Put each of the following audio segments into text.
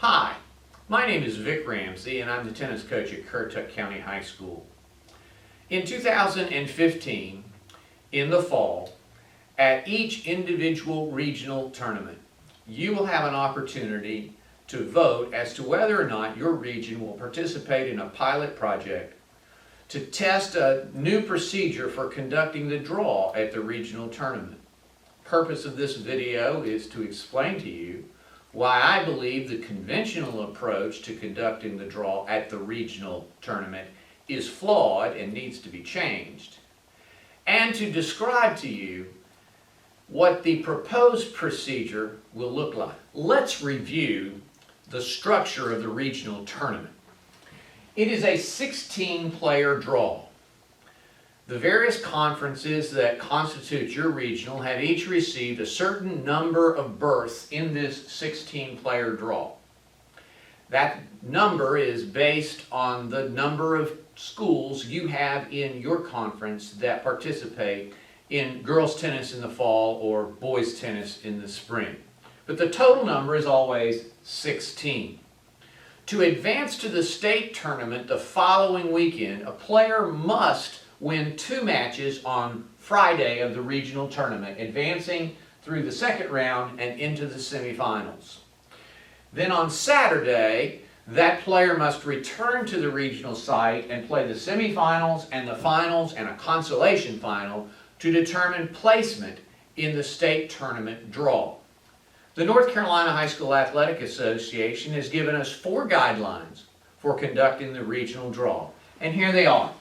Hi, my name is Vic Ramsey and I'm the tennis coach at Currituck County High School. In 2015, in the fall, at each individual regional tournament, you will have an opportunity to vote as to whether or not your region will participate in a pilot project to test a new procedure for conducting the draw at the regional tournament. The purpose of this video is to explain to you why I believe the conventional approach to conducting the draw at the regional tournament is flawed and needs to be changed, and to describe to you what the proposed procedure will look like. Let's review the structure of the regional tournament. It is a 16-player draw. The various conferences that constitute your regional have each received a certain number of berths in this 16-player draw. That number is based on the number of schools you have in your conference that participate in girls tennis in the fall or boys tennis in the spring. But the total number is always 16. To advance to the state tournament the following weekend, a player must win 2 matches on Friday of the regional tournament, advancing through the second round and into the semifinals. Then on Saturday, that player must return to the regional site and play the semifinals and the finals and a consolation final to determine placement in the state tournament draw. The North Carolina High School Athletic Association has given us 4 guidelines for conducting the regional draw, and here they are.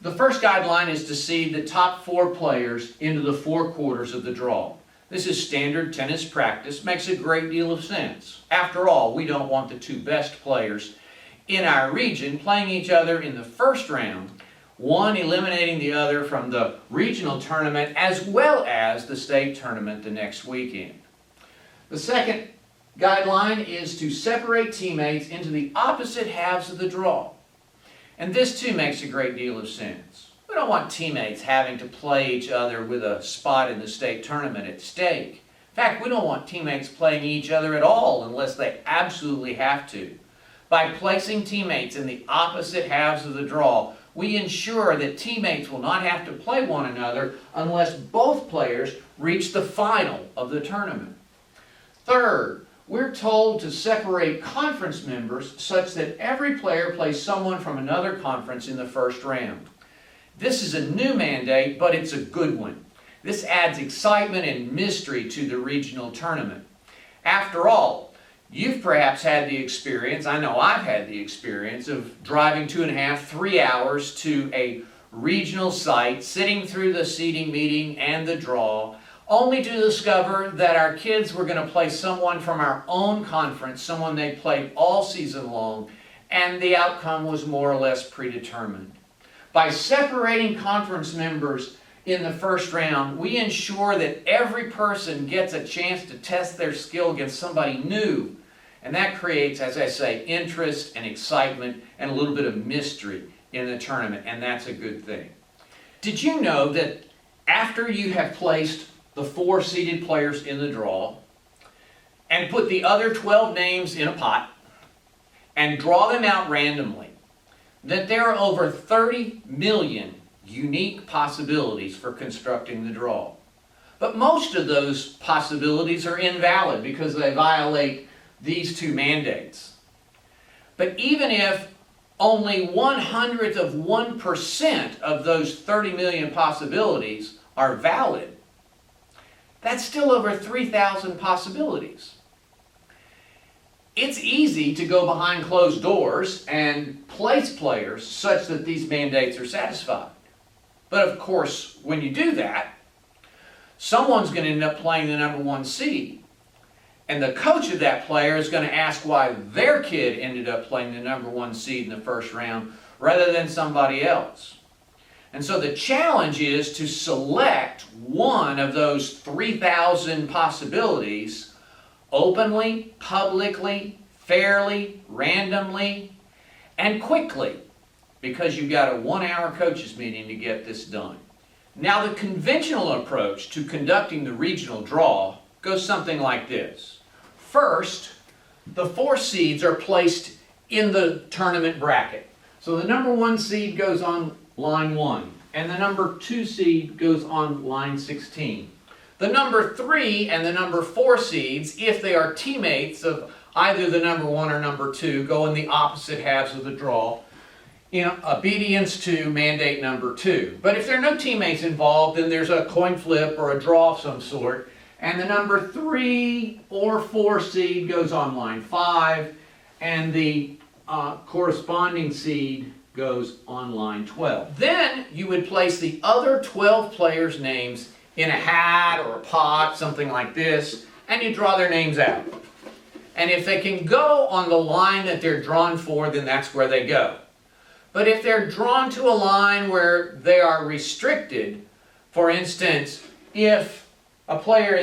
The first guideline is to seed the top 4 players into the 4 quarters of the draw. This is standard tennis practice, makes a great deal of sense. After all, we don't want the 2 best players in our region playing each other in the first round, one eliminating the other from the regional tournament as well as the state tournament the next weekend. The second guideline is to separate teammates into the opposite halves of the draw. And this too makes a great deal of sense. We don't want teammates having to play each other with a spot in the state tournament at stake. In fact, we don't want teammates playing each other at all unless they absolutely have to. By placing teammates in the opposite halves of the draw, we ensure that teammates will not have to play one another unless both players reach the final of the tournament. Third, we're told to separate conference members such that every player plays someone from another conference in the first round. This is a new mandate, but it's a good one. This adds excitement and mystery to the regional tournament. After all, you've perhaps had the experience, I know I've had the experience, of driving 2.5, 3 hours to a regional site, sitting through the seating meeting and the draw, only to discover that our kids were going to play someone from our own conference, someone they played all season long, and the outcome was more or less predetermined. By separating conference members in the first round, we ensure that every person gets a chance to test their skill against somebody new. And that creates, as I say, interest and excitement and a little bit of mystery in the tournament, and that's a good thing. Did you know that after you have placed the 4 seeded players in the draw and put the other 12 names in a pot and draw them out randomly, that there are over 30 million unique possibilities for constructing the draw? But most of those possibilities are invalid because they violate these 2 mandates. But even if only 1/100% of those 30 million possibilities are valid, that's still over 3,000 possibilities. It's easy to go behind closed doors and place players such that these mandates are satisfied. But of course, when you do that, someone's going to end up playing the number 1 seed. And the coach of that player is going to ask why their kid ended up playing the number 1 seed in the first round rather than somebody else. And so the challenge is to select one of those 3,000 possibilities openly, publicly, fairly, randomly, and quickly, because you've got a 1-hour coaches meeting to get this done. Now, the conventional approach to conducting the regional draw goes something like this. First, the 4 seeds are placed in the tournament bracket. So the number 1 seed goes on line 1, and the number 2 seed goes on line 16. The number 3 and the number 4 seeds, if they are teammates of either the number 1 or number 2, go in the opposite halves of the draw in obedience to mandate number 2. But if there are no teammates involved, then there's a coin flip or a draw of some sort, and the number 3 or 4 seed goes on line 5, and the corresponding seed goes on line 12. Then you would place the other 12 players' names in a hat or a pot, something like this, and you draw their names out. And if they can go on the line that they're drawn for, then that's where they go. But if they're drawn to a line where they are restricted, for instance, if a player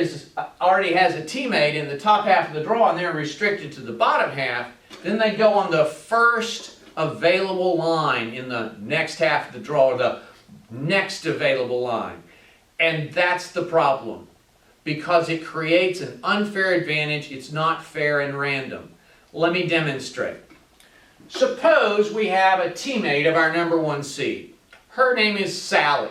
already has a teammate in the top half of the draw and they're restricted to the bottom half, then they go on the first available line in the next half of the draw, or the next available line. And that's the problem, because it creates an unfair advantage. It's not fair and random. Let me demonstrate. Suppose we have a teammate of our number 1 seed. Her name is Sally.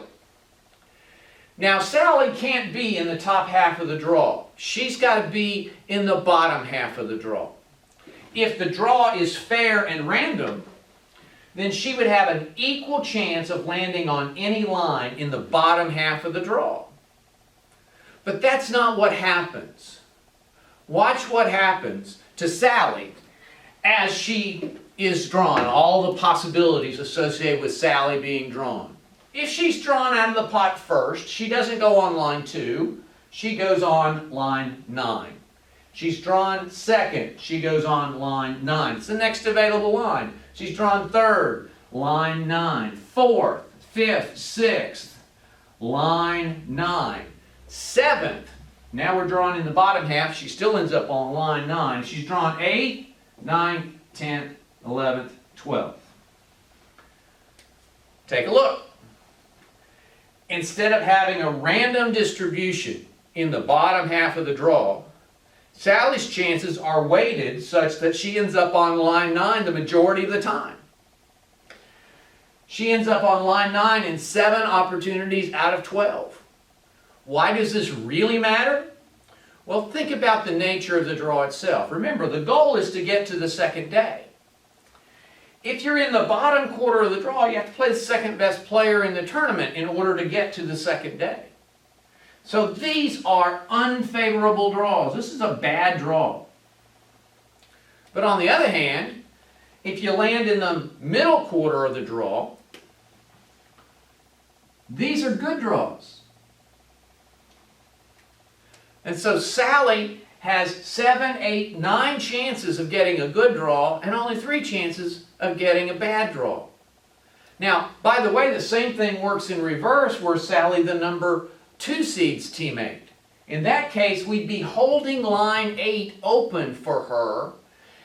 Now, Sally can't be in the top half of the draw. She's got to be in the bottom half of the draw. If the draw is fair and random, then she would have an equal chance of landing on any line in the bottom half of the draw. But that's not what happens. Watch what happens to Sally as she is drawn, all the possibilities associated with Sally being drawn. If she's drawn out of the pot first, she doesn't go on line 2, she goes on line 9. She's drawn second, she goes on line 9. It's the next available line. She's drawn third, line 9. Fourth, fifth, sixth, line 9. Seventh, now we're drawn in the bottom half, she still ends up on line 9. She's drawn 8th, 9th, 10th, 11th, 12th. Take a look. Instead of having a random distribution in the bottom half of the draw, Sally's chances are weighted such that she ends up on line 9 the majority of the time. She ends up on line 9 in 7 opportunities out of 12. Why does this really matter? Well, think about the nature of the draw itself. Remember, the goal is to get to the second day. If you're in the bottom quarter of the draw, you have to play the second best player in the tournament in order to get to the second day. So these are unfavorable draws. This is a bad draw. But on the other hand, if you land in the middle quarter of the draw, these are good draws. And so Sally has 7, 8, 9 chances of getting a good draw and only 3 chances of getting a bad draw. Now, by the way, the same thing works in reverse were Sally the number 2 seed's teammate. In that case, we'd be holding line 8 open for her,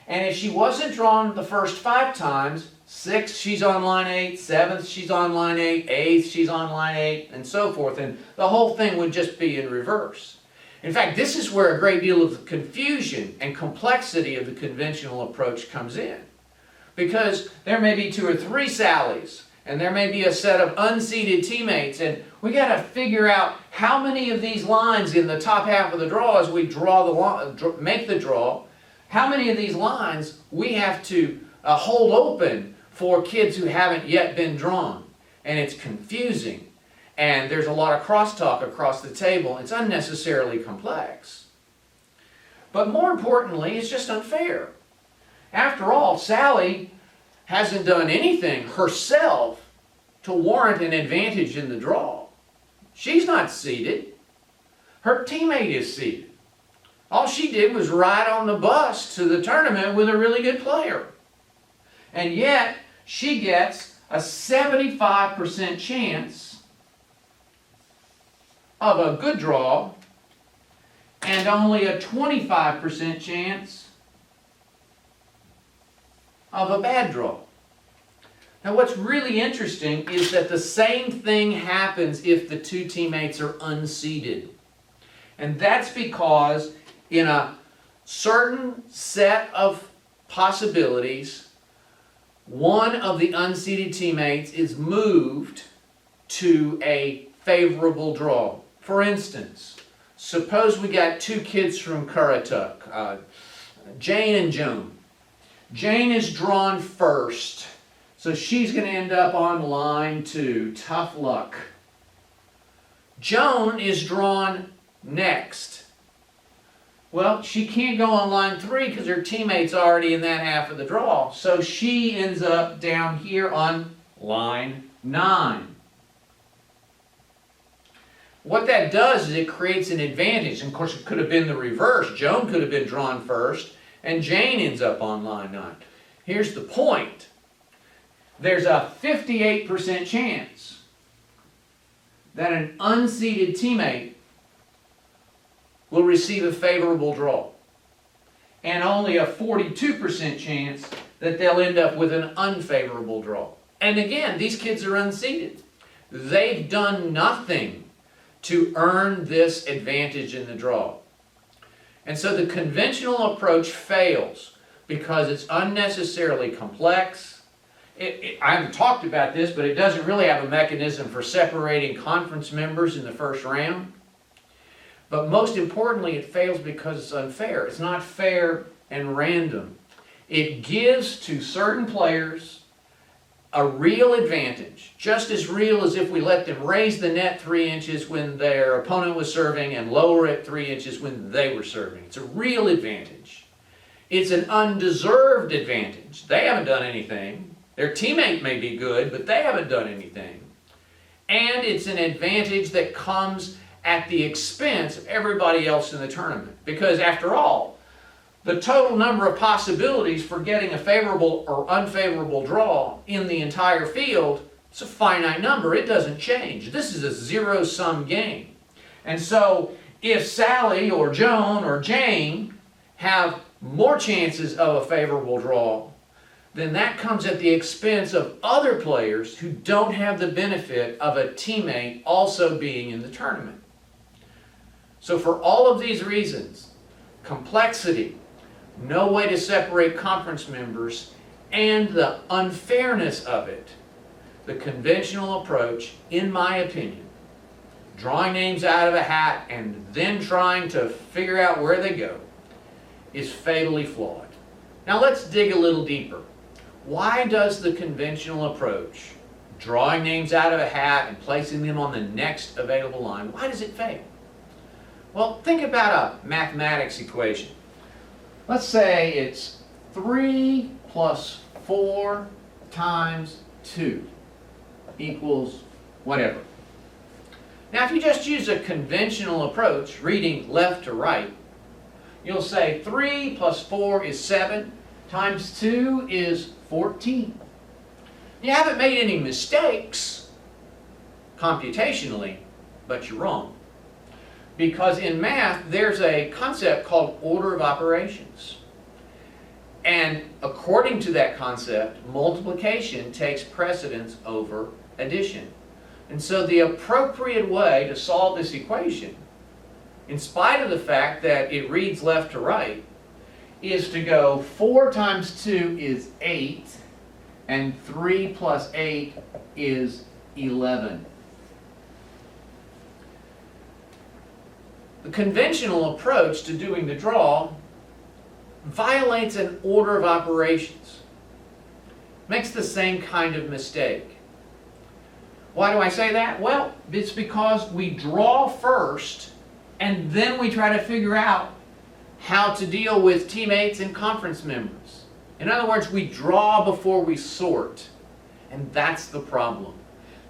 and if she wasn't drawn the first 5 times, 6th she's on line 8, 7th she's on line 8, 8th she's on line 8, and so forth, and the whole thing would just be in reverse. In fact, this is where a great deal of the confusion and complexity of the conventional approach comes in. Because there may be 2 or 3 Sallys, and there may be a set of unseeded teammates, and we got to figure out how many of these lines in the top half of the draw as we make the draw, how many of these lines we have to hold open for kids who haven't yet been drawn. And it's confusing, and there's a lot of crosstalk across the table. It's unnecessarily complex. But more importantly, it's just unfair. After all, Sally hasn't done anything herself to warrant an advantage in the draw. She's not seeded. Her teammate is seeded. All she did was ride on the bus to the tournament with a really good player. And yet, she gets a 75% chance of a good draw and only a 25% chance of a bad draw. Now, what's really interesting is that the same thing happens if the 2 teammates are unseeded. And that's because in a certain set of possibilities, one of the unseeded teammates is moved to a favorable draw. For instance, suppose we got two kids from Currituck, Jane and Joan. Jane is drawn first, so she's going to end up on line 2. Tough luck. Joan is drawn next. Well, she can't go on line 3 because her teammate's already in that half of the draw. So she ends up down here on line 9. What that does is it creates an advantage. And of course, it could have been the reverse. Joan could have been drawn first, and Jane ends up on line 9. Here's the point. There's a 58% chance that an unseeded teammate will receive a favorable draw, and only a 42% chance that they'll end up with an unfavorable draw. And again, these kids are unseeded. They've done nothing to earn this advantage in the draw. And so the conventional approach fails because it's unnecessarily complex. I haven't talked about this, but it doesn't really have a mechanism for separating conference members in the first round. But most importantly, it fails because it's unfair. It's not fair and random. It gives to certain players a real advantage, just as real as if we let them raise the net 3 inches when their opponent was serving and lower it 3 inches when they were serving. It's a real advantage. It's an undeserved advantage. They haven't done anything. Their teammate may be good, but they haven't done anything. And it's an advantage that comes at the expense of everybody else in the tournament. Because after all, the total number of possibilities for getting a favorable or unfavorable draw in the entire field, it's a finite number. It doesn't change. This is a zero-sum game. And so if Sally or Joan or Jane have more chances of a favorable draw, then that comes at the expense of other players who don't have the benefit of a teammate also being in the tournament. So for all of these reasons, complexity, no way to separate conference members, and the unfairness of it, the conventional approach, in my opinion, drawing names out of a hat and then trying to figure out where they go, is fatally flawed. Now let's dig a little deeper. Why does the conventional approach, drawing names out of a hat and placing them on the next available line, why does it fail? Well, think about a mathematics equation. Let's say it's 3 plus 4 times 2 equals whatever. Now, if you just use a conventional approach, reading left to right, you'll say 3 plus 4 is 7, times 2 is 14. You haven't made any mistakes computationally, but you're wrong. Because in math, there's a concept called order of operations. And according to that concept, multiplication takes precedence over addition. And so the appropriate way to solve this equation, in spite of the fact that it reads left to right, is to go 4 times 2 is 8, and 3 plus 8 is 11. The conventional approach to doing the draw violates an order of operations, makes the same kind of mistake. Why do I say that? Well, it's because we draw first and then we try to figure out how to deal with teammates and conference members. In other words, we draw before we sort, and that's the problem.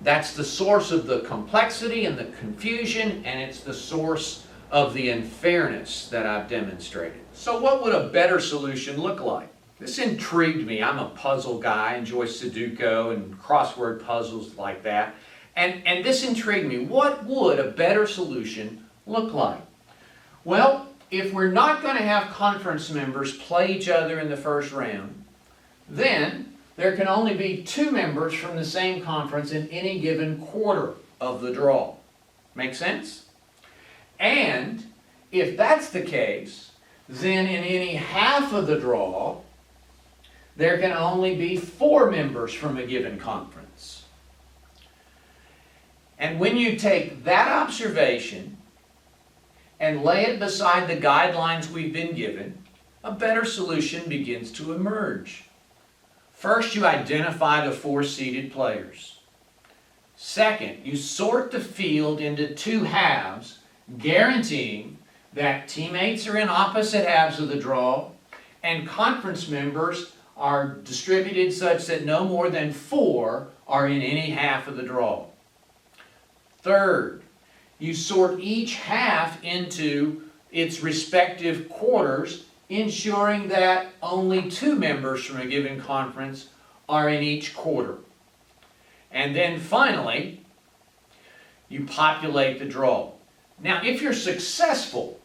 That's the source of the complexity and the confusion, and it's the source of the unfairness that I've demonstrated. So what would a better solution look like? This intrigued me. I'm a puzzle guy, I enjoy Sudoku and crossword puzzles like that. And this intrigued me. What would a better solution look like? Well, if we're not going to have conference members play each other in the first round, then there can only be 2 members from the same conference in any given quarter of the draw. Make sense? And if that's the case, then in any half of the draw, there can only be 4 members from a given conference. And when you take that observation and lay it beside the guidelines we've been given, a better solution begins to emerge. First, you identify the 4 seeded players. Second, you sort the field into 2 halves, guaranteeing that teammates are in opposite halves of the draw and conference members are distributed such that no more than 4 are in any half of the draw. Third, you sort each half into its respective quarters, ensuring that only 2 members from a given conference are in each quarter. And then finally, you populate the draw. Now, if you're successful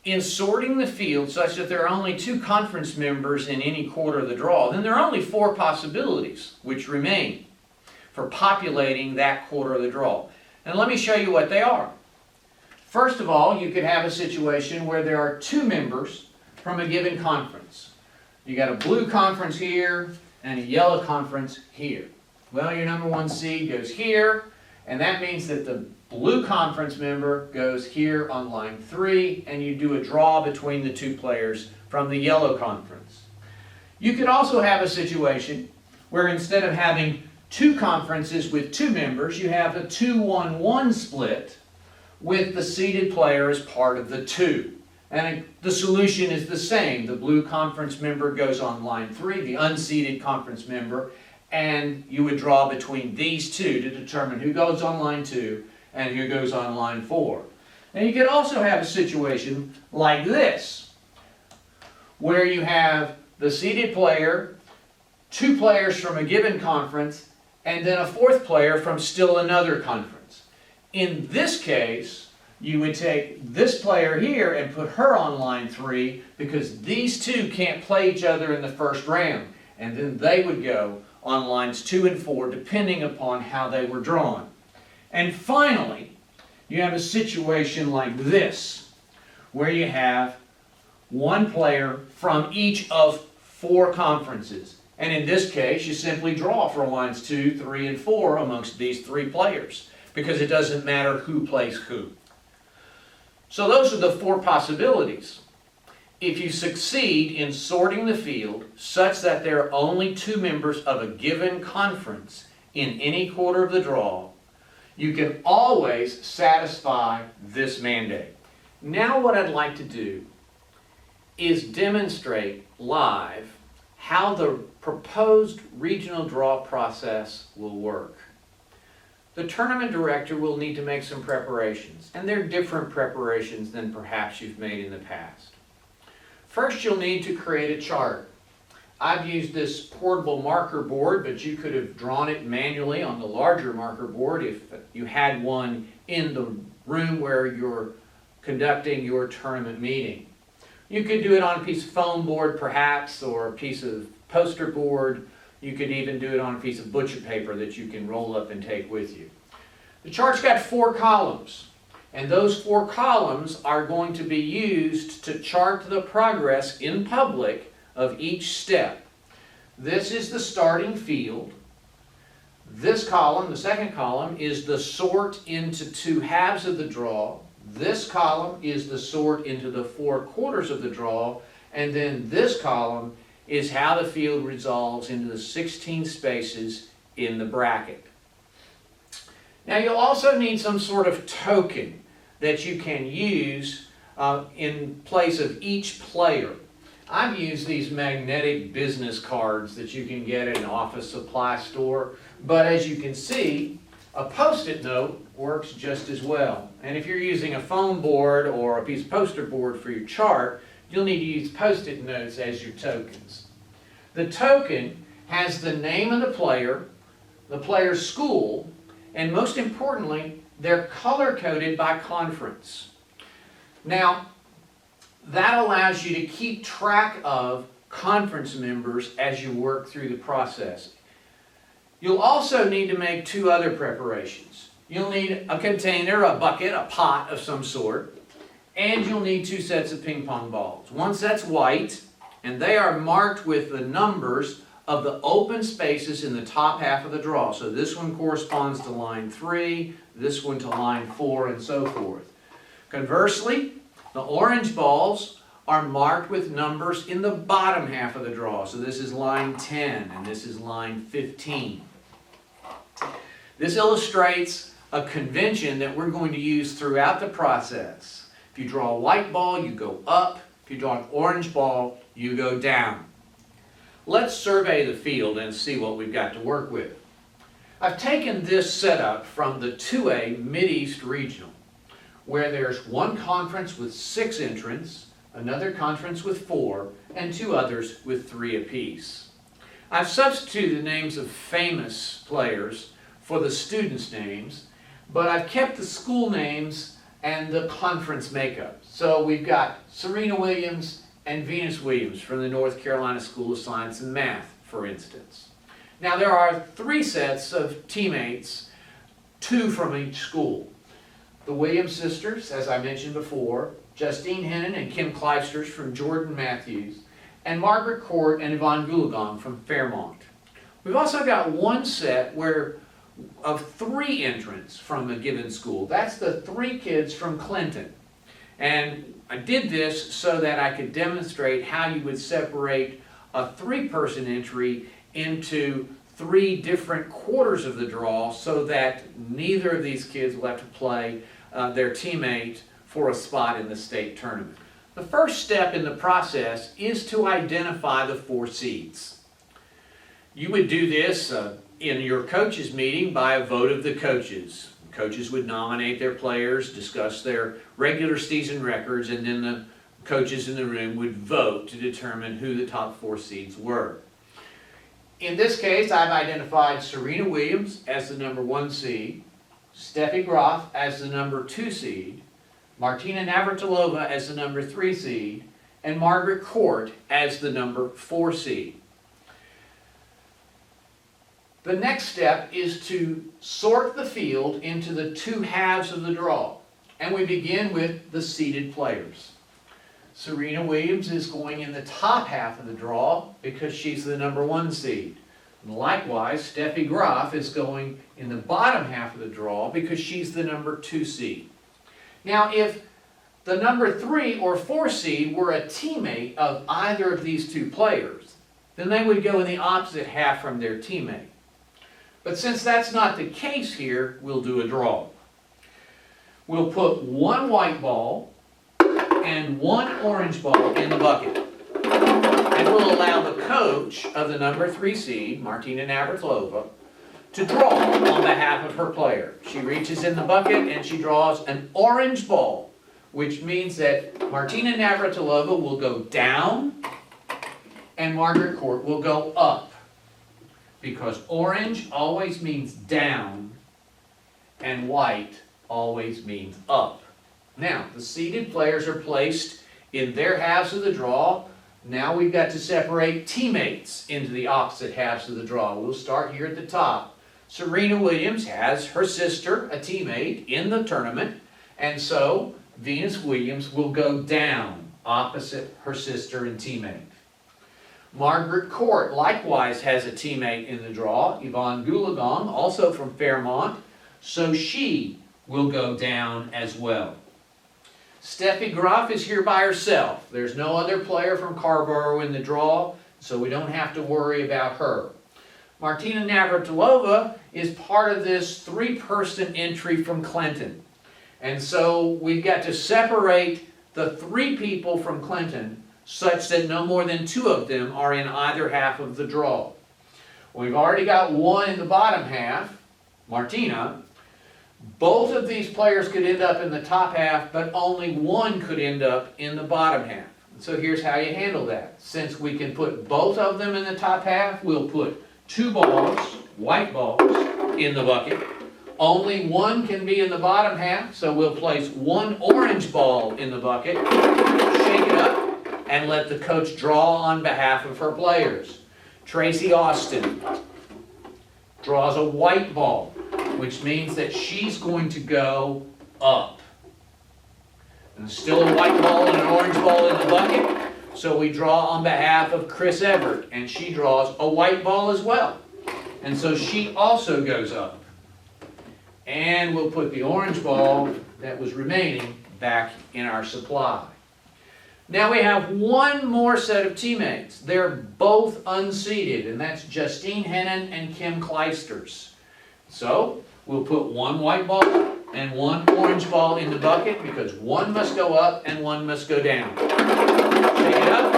in sorting the field such that there are only 2 conference members in any quarter of the draw, then there are only 4 possibilities which remain for populating that quarter of the draw. And let me show you what they are. First of all, you could have a situation where there are 2 members from a given conference. You got a blue conference here and a yellow conference here. Well, your number 1 seed goes here, and that means that the blue conference member goes here on line 3, and you do a draw between the 2 players from the yellow conference. You could also have a situation where instead of having 2 conferences with 2 members, you have a 2-1-1 split with the seeded player as part of the 2. And the solution is the same. The blue conference member goes on line 3, the unseeded conference member, and you would draw between these 2 to determine who goes on line 2 and who goes on line 4. And you could also have a situation like this, where you have the seeded player, 2 players from a given conference, and then a 4th player from still another conference. In this case, you would take this player here and put her on line 3 because these 2 can't play each other in the first round. And then they would go on lines 2 and 4 depending upon how they were drawn. And finally, you have a situation like this, where you have 1 player from each of 4 conferences. And in this case, you simply draw for lines 2, 3, and 4 amongst these 3 players, because it doesn't matter who plays who. So those are the 4 possibilities. If you succeed in sorting the field such that there are only 2 members of a given conference in any quarter of the draw, you can always satisfy this mandate. Now what I'd like to do is demonstrate live how the proposed regional draw process will work. The tournament director will need to make some preparations, and they're different preparations than perhaps you've made in the past. First, you'll need to create a chart. I've used this portable marker board, but you could have drawn it manually on the larger marker board if you had one in the room where you're conducting your tournament meeting. You could do it on a piece of foam board perhaps, or a piece of poster board. You could even do it on a piece of butcher paper that you can roll up and take with you. The chart's got 4 columns, and those 4 columns are going to be used to chart the progress in public of each step. This is the starting field. This column, the second column, is the sort into 2 halves of the draw. This column is the sort into the 4 quarters of the draw, and then this column is how the field resolves into the 16 spaces in the bracket. Now you'll also need some sort of token that you can use in place of each player. I've used these magnetic business cards that you can get at an office supply store, but as you can see, a post-it note works just as well. And if you're using a foam board or a piece of poster board for your chart, you'll need to use post-it notes as your tokens. The token has the name of the player's school, and most importantly, they're color-coded by conference. Now, that allows you to keep track of conference members as you work through the process. You'll also need to make 2 other preparations. You'll need a container, a bucket, a pot of some sort, And you'll need 2 sets of ping pong balls. One set's white, and they are marked with the numbers of the open spaces in the top half of the draw. So this one corresponds to line 3, this one to line 4, and so forth. Conversely, the orange balls are marked with numbers in the bottom half of the draw. So this is line 10, and this is line 15. This illustrates a convention that we're going to use throughout the process. If you draw a white ball, you go up. If you draw an orange ball, you go down. Let's survey the field and see what we've got to work with. I've taken this setup from the 2A Mid-East Regional, where there's one conference with 6 entrants, another conference with 4, and 2 others with 3 apiece. I've substituted the names of famous players for the students' names, but I've kept the school names and the conference makeup. So we've got Serena Williams and Venus Williams from the North Carolina School of Science and Math, for instance. Now there are 3 sets of teammates, 2 from each school. The Williams sisters, as I mentioned before, Justine Hennon and Kim Kleisters from Jordan Matthews, and Margaret Court and Yvonne Goolagong from Fairmont. We've also got one set of 3 entrants from a given school. That's the 3 kids from Clinton. And I did this so that I could demonstrate how you would separate a 3-person entry into 3 different quarters of the draw so that neither of these kids will have to play their teammate for a spot in the state tournament. The first step in the process is to identify the 4 seeds. You would do this in your coaches meeting by a vote of the coaches. Coaches would nominate their players, discuss their regular season records, and then the coaches in the room would vote to determine who the top 4 seeds were. In this case, I've identified Serena Williams as the number 1 seed, Steffi Graf as the number 2 seed, Martina Navratilova as the number 3 seed, and Margaret Court as the number 4 seed. The next step is to sort the field into the 2 halves of the draw, and we begin with the seeded players. Serena Williams is going in the top half of the draw because she's the number 1 seed. And likewise, Steffi Graf is going in the bottom half of the draw because she's the number 2 seed. Now, if the number 3 or 4 seed were a teammate of either of these 2 players, then they would go in the opposite half from their teammate. But since that's not the case here, we'll do a draw. We'll put 1 white ball and 1 orange ball in the bucket. And we'll allow the coach of the number 3 seed, Martina Navratilova, to draw on behalf of her player. She reaches in the bucket and she draws an orange ball, which means that Martina Navratilova will go down and Margaret Court will go up. Because orange always means down and white always means up. Now, the seeded players are placed in their halves of the draw. Now we've got to separate teammates into the opposite halves of the draw. We'll start here at the top. Serena Williams has her sister, a teammate, in the tournament, and so Venus Williams will go down opposite her sister and teammate. Margaret Court likewise has a teammate in the draw, Yvonne Goolagong, also from Fairmont, so she will go down as well. Steffi Graf is here by herself. There's no other player from Carborough in the draw, so we don't have to worry about her. Martina Navratilova is part of this 3-person entry from Clinton. And so we've got to separate the 3 people from Clinton such that no more than 2 of them are in either half of the draw. We've already got 1 in the bottom half, Martina. Both of these players could end up in the top half, but only 1 could end up in the bottom half. So here's how you handle that. Since we can put both of them in the top half, we'll put 2 balls, white balls, in the bucket. Only 1 can be in the bottom half, so we'll place 1 orange ball in the bucket, shake it up, and let the coach draw on behalf of her players. Tracy Austin draws a white ball, which means that she's going to go up. And still a white ball and an orange ball in the bucket. So we draw on behalf of Chris Everett, and she draws a white ball as well. And so she also goes up. And we'll put the orange ball that was remaining back in our supply. Now we have one more set of teammates. They're both unseeded, and that's Justine Hennon and Kim Kleisters. So we'll put one white ball and one orange ball in the bucket because one must go up and one must go down. Shake it up.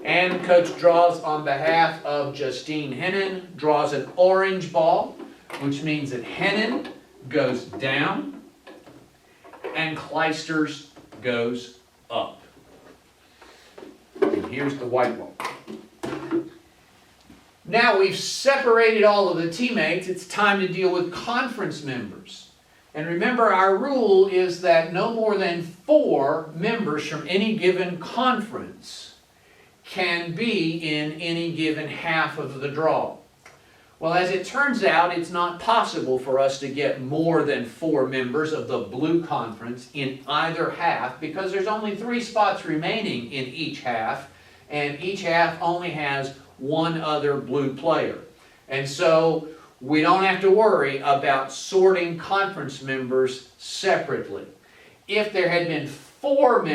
And coach draws on behalf of Justine Hennon, draws an orange ball, which means that Hennon goes down and Kleisters goes up. And here's the white ball. Now we've separated all of the teammates, it's time to deal with conference members. And remember, our rule is that no more than 4 members from any given conference can be in any given half of the draw. Well, as it turns out, it's not possible for us to get more than 4 members of the blue conference in either half because there's only 3 spots remaining in each half, and each half only has one other blue player. And so we don't have to worry about sorting conference members separately. If there had been 4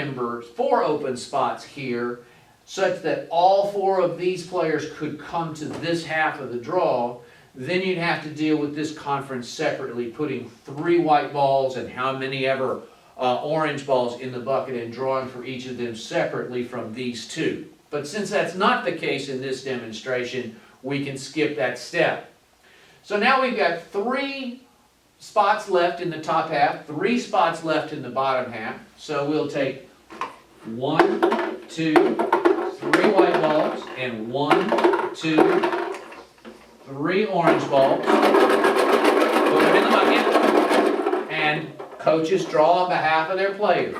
open spots here, such that all 4 of these players could come to this half of the draw, then you'd have to deal with this conference separately, putting 3 white balls and how many ever orange balls in the bucket and drawing for each of them separately from these 2. But since that's not the case in this demonstration, we can skip that step. So now we've got 3 spots left in the top half, 3 spots left in the bottom half. So we'll take 1, 2, 3 white balls and 1, 2, 3 orange balls. Put them in the bucket. And coaches draw on behalf of their players.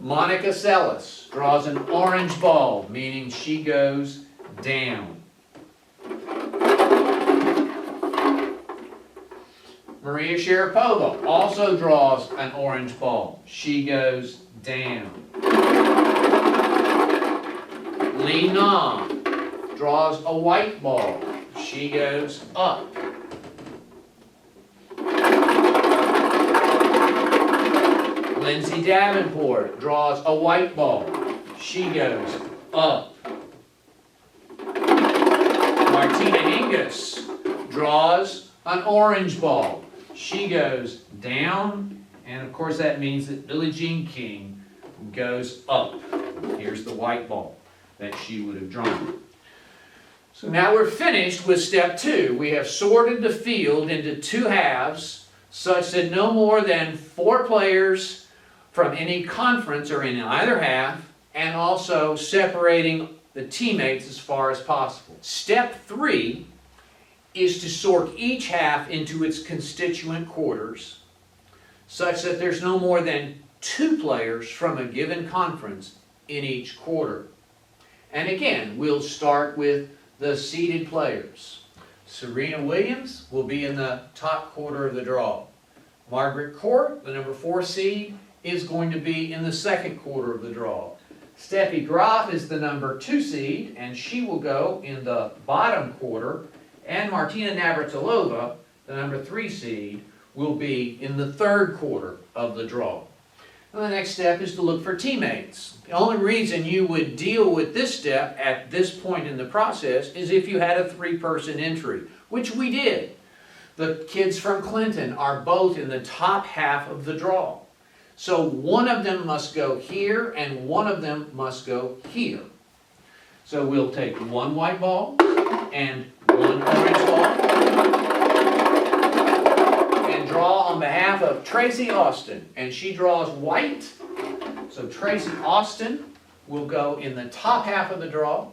Monica Sellis draws an orange ball, meaning she goes down. Maria Sharapova also draws an orange ball. She goes down. Lee Nam draws a white ball. She goes up. Lindsay Davenport draws a white ball. She goes up. Martina Hingis draws an orange ball. She goes down, and of course that means that Billie Jean King goes up. Here's the white ball that she would have drawn. So now we're finished with step 2. We have sorted the field into 2 halves such that no more than 4 players from any conference are in either half, and also separating the teammates as far as possible. Step 3 is to sort each half into its constituent quarters such that there's no more than 2 players from a given conference in each quarter. And again, we'll start with the seeded players. Serena Williams will be in the top quarter of the draw. Margaret Court, the number 4 seed, is going to be in the second quarter of the draw. Steffi Graf is the number 2 seed, and she will go in the bottom quarter. And Martina Navratilova, the number 3 seed, will be in the third quarter of the draw. And the next step is to look for teammates. The only reason you would deal with this step at this point in the process is if you had a 3-person entry, which we did. The kids from Clinton are both in the top half of the draw. So one of them must go here and one of them must go here. So we'll take 1 white ball and 1 orange ball and draw on behalf of Tracy Austin, and she draws white. So Tracy Austin will go in the top half of the draw,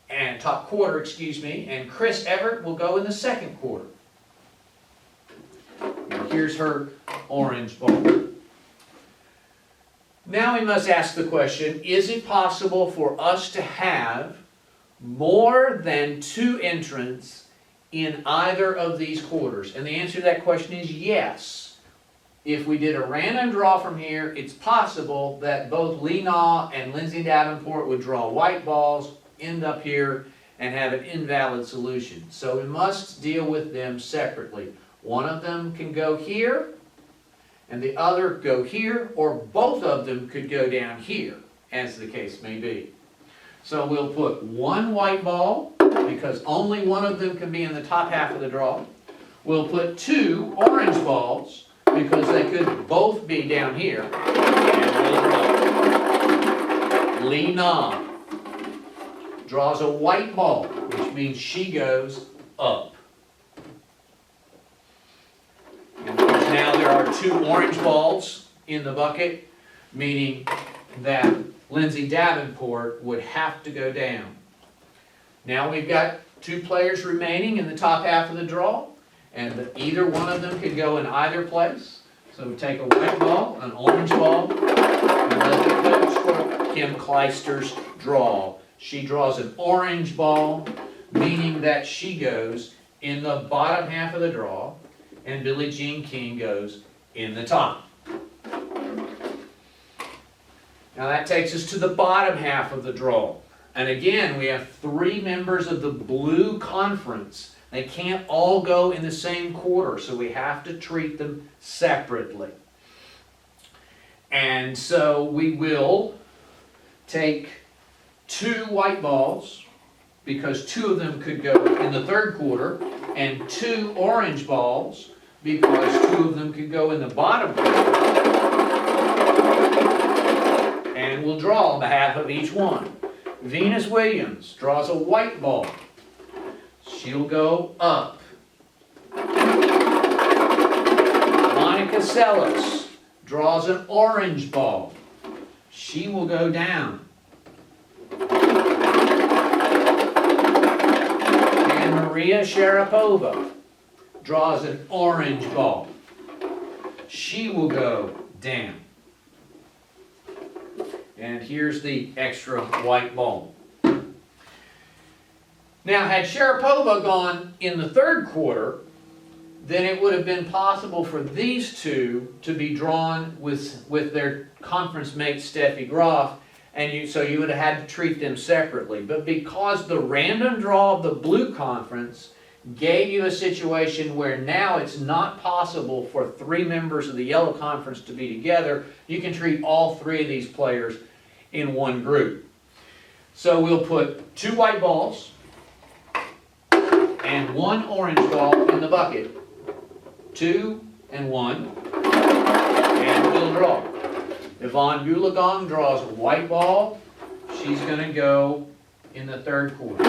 and top quarter, and Chris Everett will go in the second quarter. And here's her orange ball. Now we must ask the question, is it possible for us to have more than 2 entrants in either of these quarters? And the answer to that question is yes. if we did a random draw from here, it's possible that both Lee Naw and Lindsay Davenport would draw white balls, end up here, and have an invalid solution. So we must deal with them separately. One of them can go here, and the other go here, or both of them could go down here, as the case may be. So we'll put one white ball, because only one of them can be in the top half of the draw. We'll put two orange balls, because they could both be down here, and we'll draw. Lee Naw draws a white ball, which means she goes up. And of course now there are two orange balls in the bucket, meaning that Lindsay Davenport would have to go down. Now we've got two players remaining in the top half of the draw, and either one of them could go in either place. So we take a white ball, an orange ball, and let the coach for Kim Kleister's draw. She draws an orange ball, meaning that she goes in the bottom half of the draw, and Billie Jean King goes in the top. Now that takes us to the bottom half of the draw. And again, we have three members of the blue conference. They can't all go in the same quarter, so we have to treat them separately. And so we will take two white balls, because two of them could go in the third quarter, and two orange balls, because two of them could go in the bottom quarter. And we'll draw on behalf of each one. Venus Williams draws a white ball. She'll go up. Monica Sellis draws an orange ball. She will go down. And Maria Sharapova draws an orange ball. She will go down. And here's the extra white ball. Now, had Sharapova gone in the third quarter, then it would have been possible for these two to be drawn with their conference mate Steffi Graf, and so you would have had to treat them separately. But because the random draw of the blue conference gave you a situation where now it's not possible for three members of the yellow conference to be together, you can treat all three of these players in one group. So we'll put two white balls and one orange ball in the bucket. 2 and 1, and we'll draw. Yvonne Gulagong draws a white ball. She's going to go in the third quarter.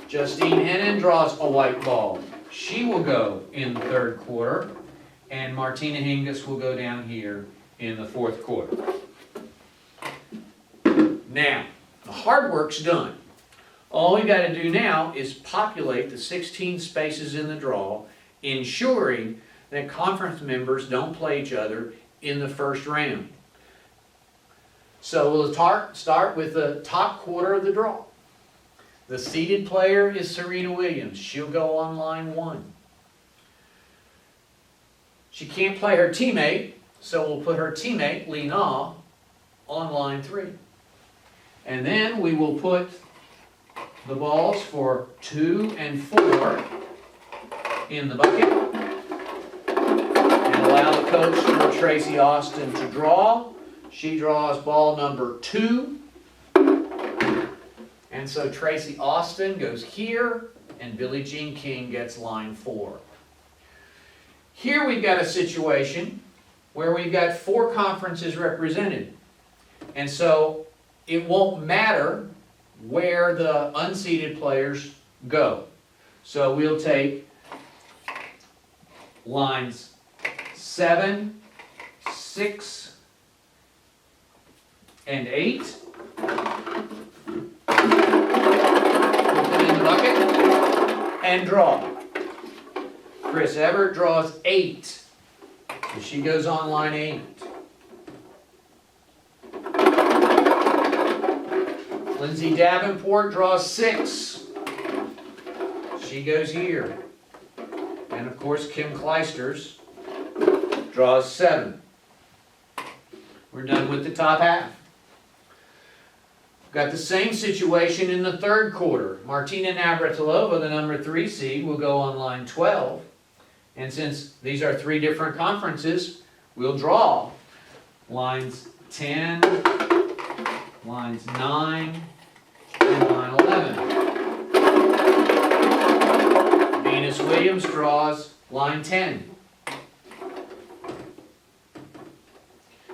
Justine Hennen draws a white ball. She will go in the third quarter, and Martina Hingis will go down here in the fourth quarter. Now, the hard work's done. All we've got to do now is populate the 16 spaces in the draw, ensuring that conference members don't play each other in the first round. So we'll start with the top quarter of the draw. The seeded player is Serena Williams. She'll go on line 1. She can't play her teammate, so we'll put her teammate, Lee Naw, on line 3. And then we will put the balls for 2 and 4 in the bucket and allow the coach for Tracy Austin to draw. She draws ball number 2. And so Tracy Austin goes here and Billie Jean King gets line 4. Here we've got a situation where we've got 4 conferences represented. And so it won't matter where the unseeded players go. So we'll take lines 7, 6, and 8. Put them in the bucket and draw. Chris Everett draws 8. So she goes on line 8. Lindsay Davenport draws 6. She goes here. And of course, Kim Kleisters draws 7. We're done with the top half. Got the same situation in the third quarter. Martina Navratilova, the number 3 seed, will go on line 12. And since these are 3 different conferences, we'll draw lines 10, lines 9, and line 11. Venus Williams draws line 10.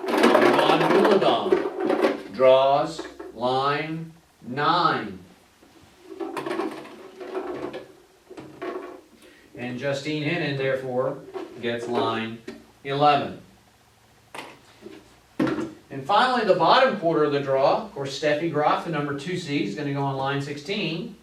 Yvonne Guladon draws line 9. And Justine Hennon, therefore, gets line 11. And finally, the bottom quarter of the draw, of course, Steffi Groff, the number 2 seed, is going to go on line 16.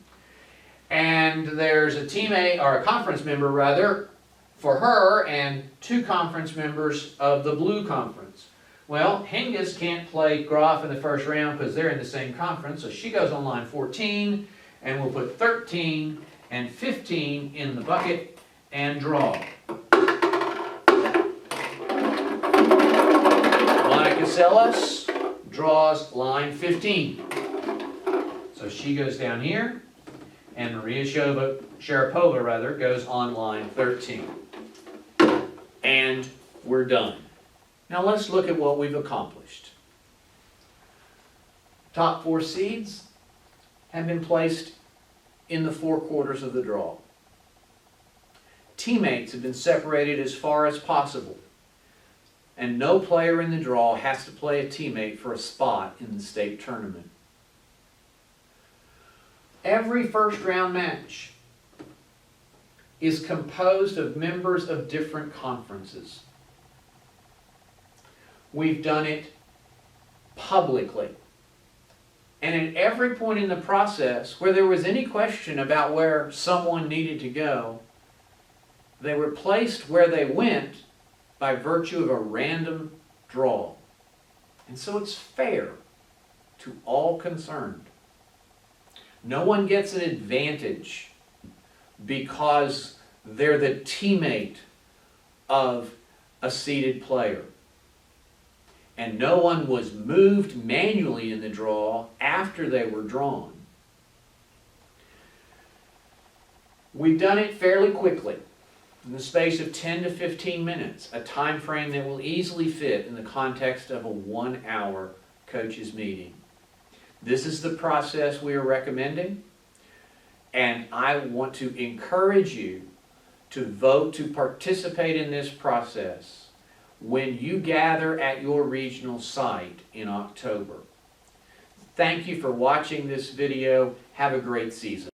And there's a teammate, or a conference member rather, for her and 2 conference members of the blue conference. Well, Hingis can't play Groff in the first round because they're in the same conference, so she goes on line 14, and we'll put 13 and 15 in the bucket and draw. Monica Sellas draws line 15. So she goes down here, and Maria Sharapova goes on line 13. And we're done. Now let's look at what we've accomplished. Top 4 seeds have been placed in the 4 quarters of the draw. Teammates have been separated as far as possible, and no player in the draw has to play a teammate for a spot in the state tournament. Every first round match is composed of members of different conferences. We've done it publicly. And at every point in the process where there was any question about where someone needed to go, they were placed where they went by virtue of a random draw. And so it's fair to all concerned. No one gets an advantage because they're the teammate of a seeded player. And no one was moved manually in the draw after they were drawn. We've done it fairly quickly, in the space of 10 to 15 minutes, a time frame that will easily fit in the context of a 1-hour coaches meeting. This is the process we are recommending, and I want to encourage you to vote to participate in this process when you gather at your regional site in October. Thank you for watching this video. Have a great season.